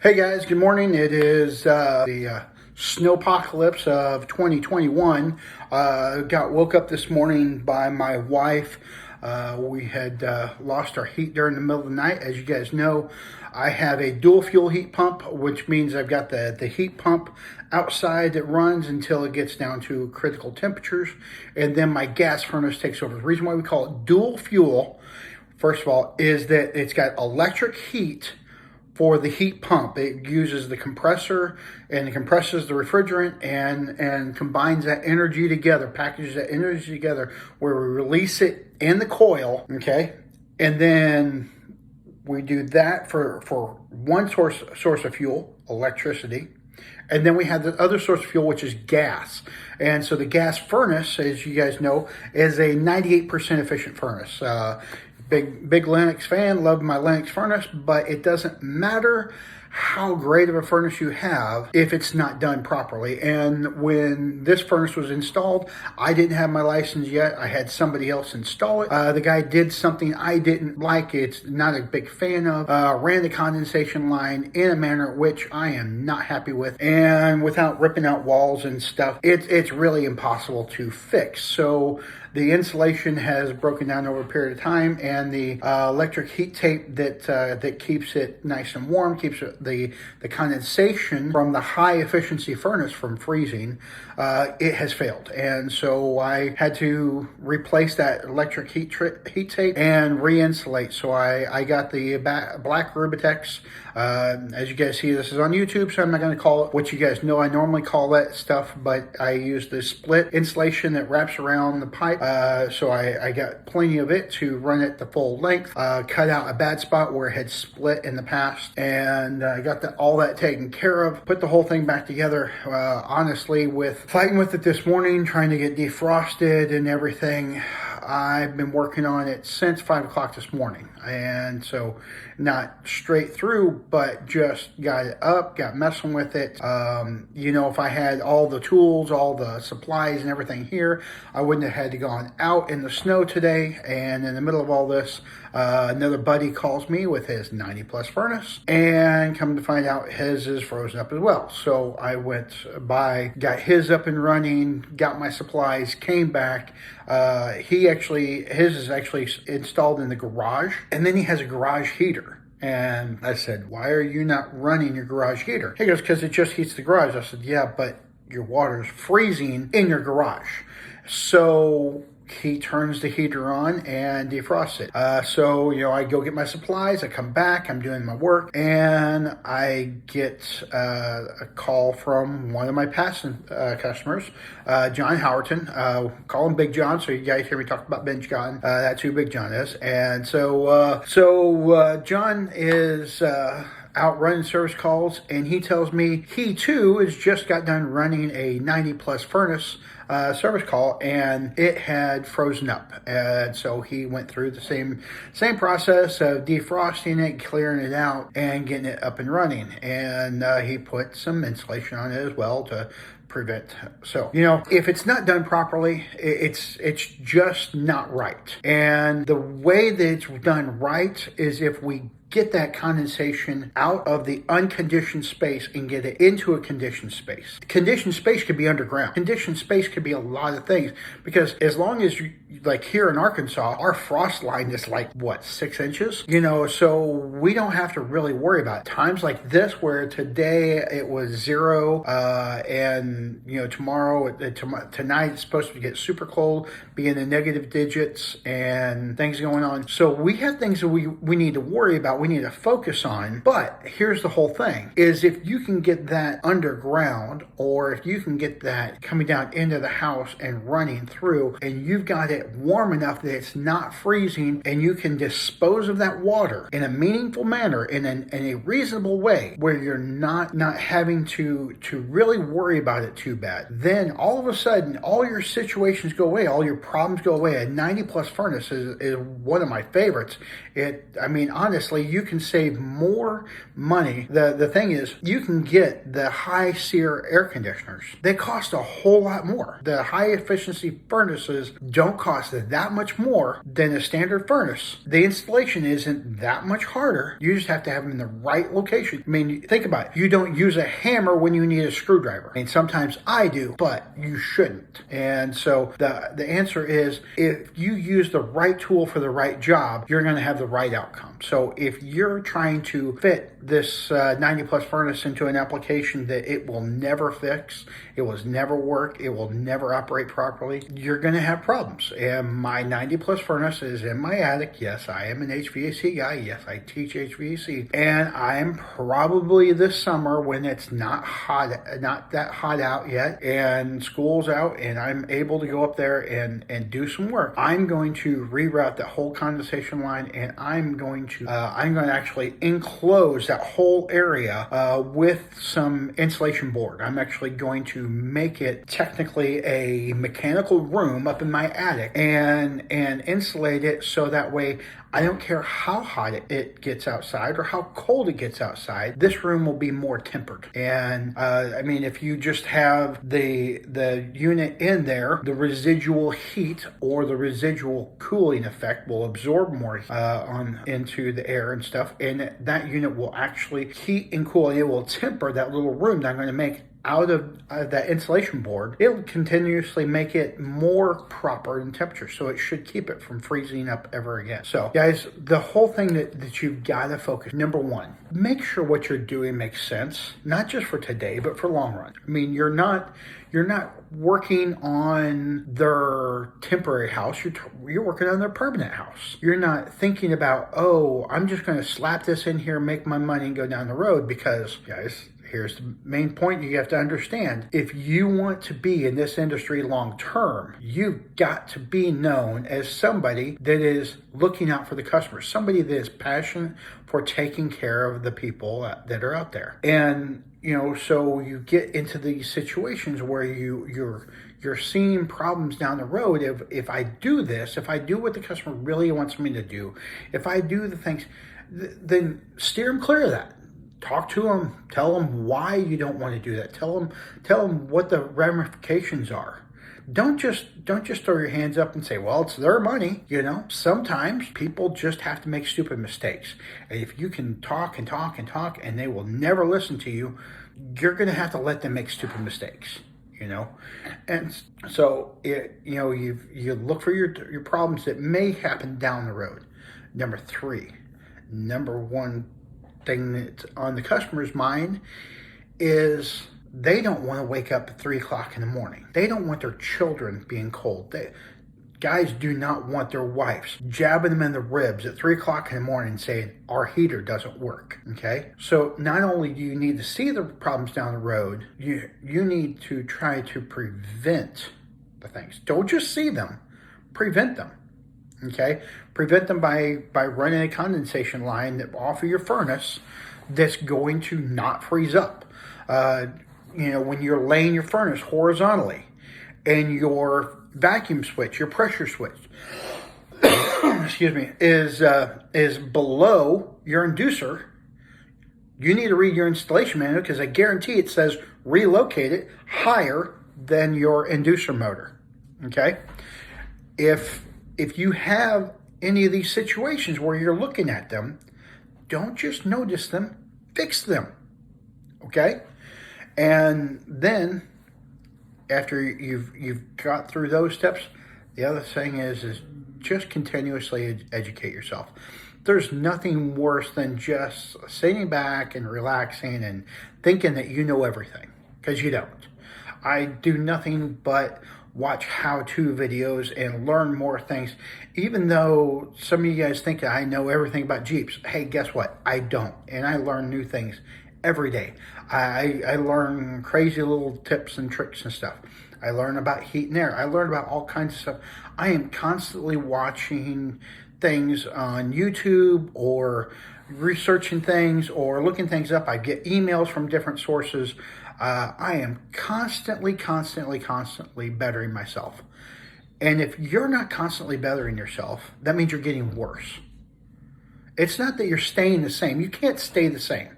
Hey guys, good morning. It is the snowpocalypse of 2021. Got woke up this morning by my wife. We had lost our heat during the middle of the night. As you guys know, I have a dual fuel heat pump, which means I've got the heat pump outside that runs until it gets down to critical temperatures, and then my gas furnace takes over. The reason why we call it dual fuel, first of all, is that it's got electric heat for the heat pump. It uses the compressor and it compresses the refrigerant and combines that energy together, packages that energy together where we release it in the coil, okay? And then we do that for one source of fuel, electricity. And then we have the other source of fuel, which is gas. And so the gas furnace, as you guys know, is a 98% efficient furnace. Big Lennox fan, love my Lennox furnace, but it doesn't matter how great of a furnace you have if it's not done properly. And when this furnace was installed, I didn't have my license yet. I had somebody else install it. The guy did something I didn't like. It's not a big fan of. Ran the condensation line in a manner which I am not happy with. And without ripping out walls and stuff, it's really impossible to fix. So the insulation has broken down over a period of time, and the electric heat tape that keeps it nice and warm, keeps the condensation from the high efficiency furnace from freezing, it has failed. And so I had to replace that electric heat tape and re-insulate. So I got the black Rubatex. As you guys see, this is on YouTube, so I'm not going to call it what you guys know I normally call that stuff, but I use the split insulation that wraps around the pipe. So I got plenty of it to run it the full length, cut out a bad spot where it had split in the past, and I got all that taken care of, put the whole thing back together. Honestly, with fighting with it this morning, trying to get defrosted and everything, I've been working on it since 5 o'clock this morning. And so not straight through, but just got it up, got messing with it. If I had all the tools, all the supplies and everything here, I wouldn't have had to gone out in the snow today. And in the middle of all this, another buddy calls me with his 90 plus furnace, and come to find out his is frozen up as well. So I went by, got his up and running, got my supplies, came back. His is actually installed in the garage, and then he has a garage heater. And I said, why are you not running your garage heater? He goes, because it just heats the garage. I said, yeah, but your water's freezing in your garage. So he turns the heater on and defrosts it. I go get my supplies, I come back, I'm doing my work, and I get a call from one of my past customers, John Howerton. Call him Big John, so you guys hear me talk about Big John. That's who Big John is. And so John is out running service calls, and he tells me he too has just got done running a 90 plus furnace service call, and it had frozen up. And so he went through the same process of defrosting it, clearing it out, and getting it up and running. And he put some insulation on it as well to prevent. So, if it's not done properly, it's just not right. And the way that it's done right is if we get that condensation out of the unconditioned space and get it into a conditioned space. Conditioned space could be underground. Conditioned space could be a lot of things, because as long as you, like here in Arkansas, our frost line is 6 inches? So we don't have to really worry about it. Times like this where today it was 0, and tomorrow, tonight it's supposed to get super cold, be in the negative digits, and things going on. So we have things that we need to worry about, we need to focus on. But here's the whole thing, is if you can get that underground, or if you can get that coming down into the house and running through, and you've got it warm enough that it's not freezing, and you can dispose of that water in a meaningful manner, in a reasonable way, where you're not having to really worry about it too bad, then all of a sudden all your situations go away, all your problems go away. A 90 plus furnace is one of my favorites. Honestly, you can save more money. The thing is, you can get the high SEER air conditioners. They cost a whole lot more. The high efficiency furnaces don't cost that much more than a standard furnace. The installation isn't that much harder. You just have to have them in the right location. I mean, think about it. You don't use a hammer when you need a screwdriver. I mean, sometimes I do, but you shouldn't. And so the answer is, if you use the right tool for the right job, you're going to have the right outcome. So if you're trying to fit this 90 plus furnace into an application that it will never fix, it will never work, it will never operate properly, you're going to have problems. And my 90 plus furnace is in my attic. Yes, I am an HVAC guy. Yes, I teach HVAC. And I'm probably this summer, when it's not that hot out yet, and school's out, and I'm able to go up there and do some work, I'm going to reroute that whole condensation line, and I'm going to actually enclose that whole area with some insulation board. I'm actually going to make it technically a mechanical room up in my attic and insulate it, so that way I don't care how hot it gets outside or how cold it gets outside. This room will be more tempered. And I mean, if you just have the unit in there, the residual heat or the residual cooling effect will absorb more into the air and stuff, and that unit will actually heat and cool, and it will temper that little room that I'm going to make out of that insulation board. It'll continuously make it more proper in temperature, so it should keep it from freezing up ever again. So guys, the whole thing that you've got to focus, number one, make sure what you're doing makes sense, not just for today, but for long run. I mean, you're not working on their temporary house, you're working on their permanent house. You're not thinking about, oh, I'm just going to slap this in here, make my money, and go down the road. Because, guys, here's the main point you have to understand. If you want to be in this industry long term, you've got to be known as somebody that is looking out for the customers, somebody that is passionate for taking care of the people that are out there. And so you get into these situations where you're seeing problems down the road. If I do this, if I do what the customer really wants me to do, if I do the things, then steer them clear of that. Talk to them. Tell them why you don't want to do that. Tell them what the ramifications are. Don't just throw your hands up and say, well, it's their money. Sometimes people just have to make stupid mistakes. And if you can talk and talk and talk and they will never listen to you, you're going to have to let them make stupid mistakes. And so you look for your problems that may happen down the road. Number one thing that's on the customer's mind is they don't want to wake up at 3 o'clock in the morning. They don't want their children being cold. Guys do not want their wives jabbing them in the ribs at 3 o'clock in the morning saying, our heater doesn't work, okay? So not only do you need to see the problems down the road, you need to try to prevent the things. Don't just see them, prevent them, okay? Prevent them by running a condensation line off of your furnace that's going to not freeze up. When you're laying your furnace horizontally and your vacuum switch, your pressure switch, excuse me, is below your inducer, you need to read your installation manual, because I guarantee it says relocate it higher than your inducer motor. Okay? If you have any of these situations where you're looking at them, don't just notice them, fix them. Okay? And then after you've got through those steps, the other thing is just continuously educate yourself. There's nothing worse than just sitting back and relaxing and thinking that you know everything, because you don't. I do nothing but watch how-to videos and learn more things. Even though some of you guys think that I know everything about Jeeps, hey, guess what? I don't. And I learn new things every day. I learn crazy little tips and tricks and stuff. I learn about heat and air. I learn about all kinds of stuff. I am constantly watching things on YouTube or researching things or looking things up. I get emails from different sources. I am constantly bettering myself. And if you're not constantly bettering yourself, that means you're getting worse. It's not that you're staying the same. You can't stay the same.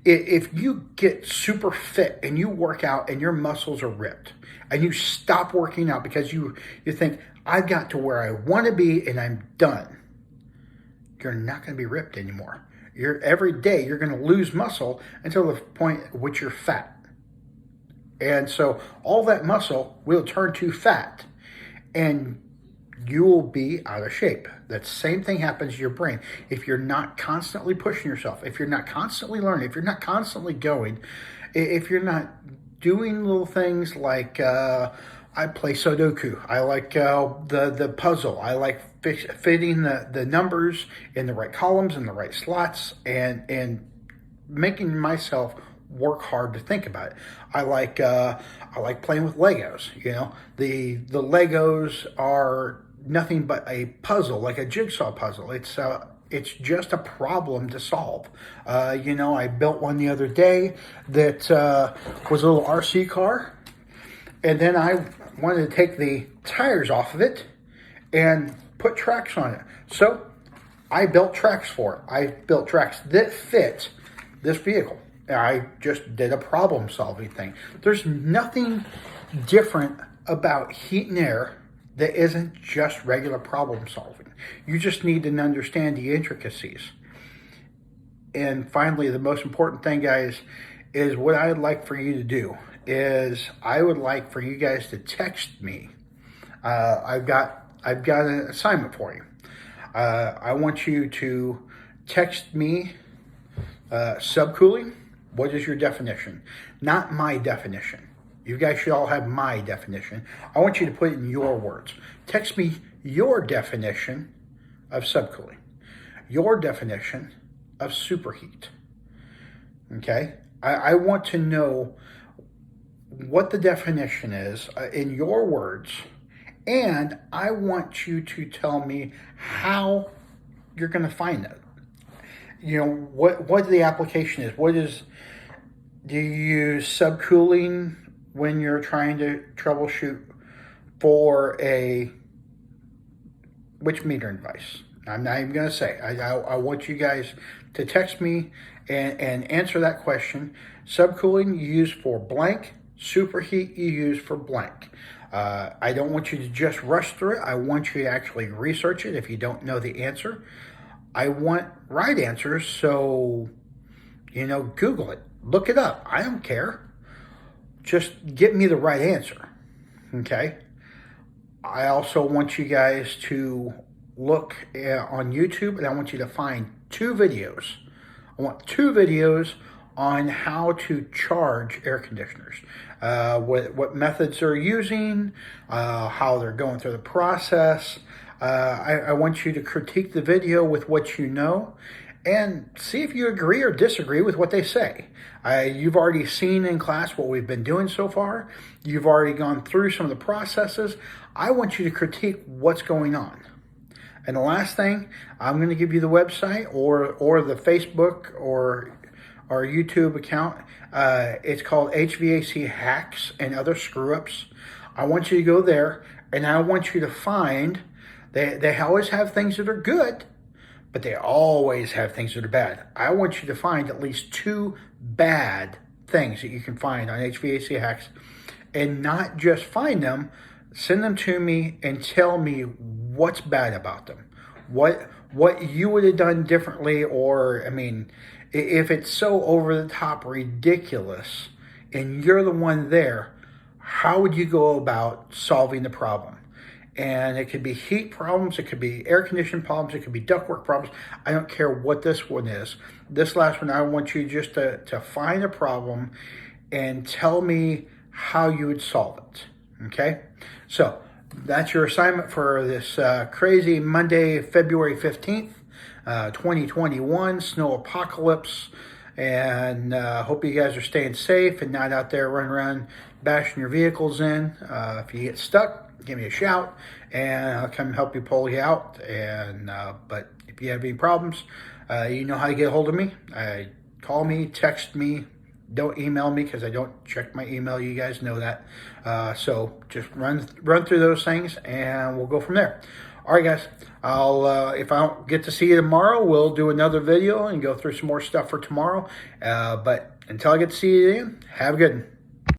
If you get super fit and you work out and your muscles are ripped and you stop working out because you think, I've got to where I want to be and I'm done, you're not going to be ripped anymore. Every day you're going to lose muscle until the point at which you're fat. And so all that muscle will turn to fat and you will be out of shape. That same thing happens to your brain. If you're not constantly pushing yourself, if you're not constantly learning, if you're not constantly going, if you're not doing little things like I play Sudoku, I like the puzzle, I like fitting the numbers in the right columns and the right slots and making myself work hard to think about it. I like playing with Legos. You know, the Legos are nothing but a puzzle, like a jigsaw puzzle. It's just a problem to solve. I built one the other day that was a little RC car, and then I wanted to take the tires off of it and put tracks on it. So I built tracks for it. I built tracks that fit this vehicle. I just did a problem solving thing. There's nothing different about heat and air that isn't just regular problem solving. You just need to understand the intricacies. And finally, the most important thing, guys, is what I'd like for you to do is I would like for you guys to text me. I've got an assignment for you. I want you to text me subcooling. What is your definition? Not my definition. You guys should all have my definition. I want you to put it in your words. Text me your definition of subcooling, your definition of superheat. Okay? I want to know what the definition is in your words, and I want you to tell me how you're going to find it. You know, what the application is. Do you use subcooling when you're trying to troubleshoot for which metering device? I'm not even going to say. I want you guys to text me and answer that question. Subcooling you use for blank. Superheat you use for blank. I don't want you to just rush through it. I want you to actually research it if you don't know the answer. I want right answers, so, Google it. Look it up. I don't care. Just get me the right answer, okay? I also want you guys to look on YouTube, and I want you to find 2 videos. I want 2 videos on how to charge air conditioners, what methods they're using, how they're going through the process. I want you to critique the video with what you know and see if you agree or disagree with what they say. You've already seen in class what we've been doing so far. You've already gone through some of the processes. I want you to critique what's going on. And the last thing, I'm going to give you the website or the Facebook or our YouTube account. It's called HVAC Hacks and Other Screw-Ups. I want you to go there, and I want you to find, they always have things that are good, but they always have things that are bad. I want you to find at least 2 bad things that you can find on HVAC Hacks, and not just find them, send them to me and tell me what's bad about them. What you would have done differently, or, if it's so over the top ridiculous and you're the one there, how would you go about solving the problem? And it could be heat problems, it could be air conditioning problems, it could be ductwork problems. I don't care what this one is. This last one, I want you just to find a problem and tell me how you would solve it. Okay? So that's your assignment for this crazy Monday, February 15th, 2021, snow apocalypse. And hope you guys are staying safe and not out there running around bashing your vehicles in. If you get stuck, give me a shout and I'll come help you pull you out. And but if you have any problems, you know how to get a hold of me. Call me, text me. Don't email me because I don't check my email. You guys know that. So just run through those things and we'll go from there. All right, guys. I'll if I don't get to see you tomorrow, we'll do another video and go through some more stuff for tomorrow. But until I get to see you again, have a good one.